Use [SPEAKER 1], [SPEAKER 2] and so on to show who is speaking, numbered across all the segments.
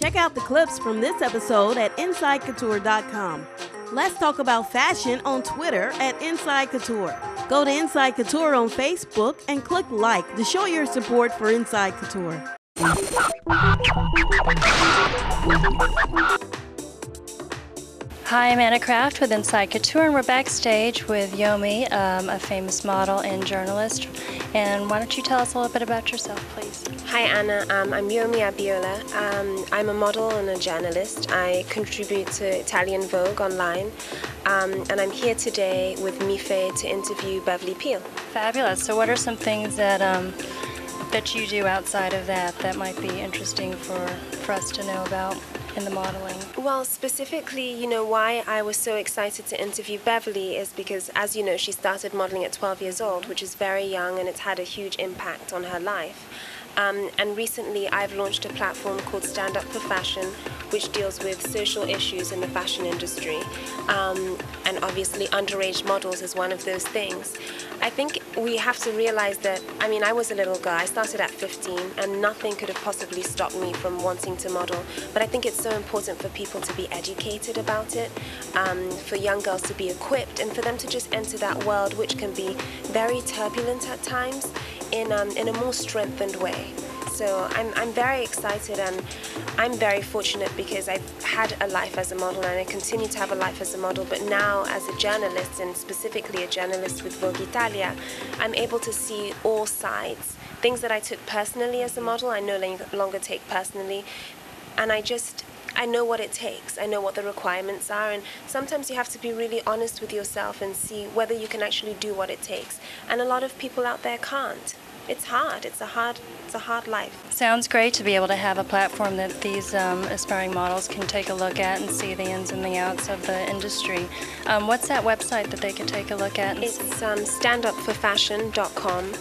[SPEAKER 1] Check out the clips from this episode at InsideCouture.com. Let's talk about fashion on Twitter at Inside Couture. Go to Inside Couture on Facebook and click like to show your support for Inside Couture.
[SPEAKER 2] Hi, I'm Anna Kraft with Inside Couture, and we're backstage with Yomi, a famous model and journalist. And why don't you tell us a little bit about yourself, please?
[SPEAKER 3] Hi, Anna. I'm Yomi Abiola. I'm a model and a journalist. I contribute to Italian Vogue online, and I'm here today with MIFE to interview Beverly Peel.
[SPEAKER 2] Fabulous. So what are some things that you do outside of that might be interesting for us to know about in the modeling?
[SPEAKER 3] Well, specifically, why I was so excited to interview Beverly is because, as you know, she started modeling at 12 years old, which is very young, and it's had a huge impact on her life. And recently I've launched a platform called Stand Up for Fashion, which deals with social issues in the fashion industry. And obviously underage models is one of those things. I think we have to realize that, I was a little girl. I started at 15 and nothing could have possibly stopped me from wanting to model. But I think it's so important for people to be educated about it, for young girls to be equipped, and for them to just enter that world, which can be very turbulent at times, in a more strengthened way. So I'm very excited, and I'm very fortunate because I've had a life as a model, and I continue to have a life as a model, but now as a journalist, and specifically a journalist with Vogue Italia, I'm able to see all sides. Things that I took personally as a model, I no longer take personally, and I know what it takes. I know what the requirements are, and sometimes you have to be really honest with yourself and see whether you can actually do what it takes. And a lot of people out there can't. It's hard. It's a hard life.
[SPEAKER 2] Sounds great to be able to have a platform that these aspiring models can take a look at and see the ins and the outs of the industry. What's that website that they can take a look at?
[SPEAKER 3] It's standupforfashion.com.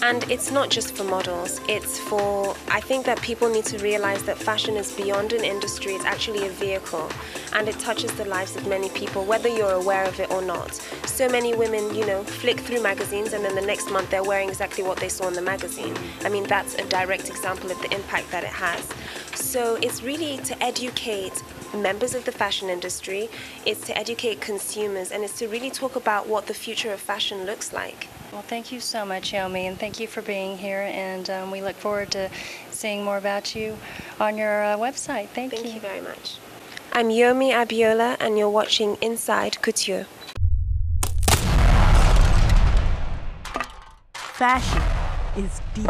[SPEAKER 3] And it's not just for models, I think that people need to realize that fashion is beyond an industry, it's actually a vehicle, and it touches the lives of many people, whether you're aware of it or not. So many women, flick through magazines and then the next month they're wearing exactly what they saw in the magazine. That's a direct example of the impact that it has. So it's really to educate members of the fashion industry, it's to educate consumers, and it's to really talk about what the future of fashion looks like.
[SPEAKER 2] Well, thank you so much, Yomi, and thank you for being here, and we look forward to seeing more about you on your website. Thank you.
[SPEAKER 3] Thank you very much. I'm Yomi Abiola, and you're watching Inside Couture.
[SPEAKER 1] Fashion is deep.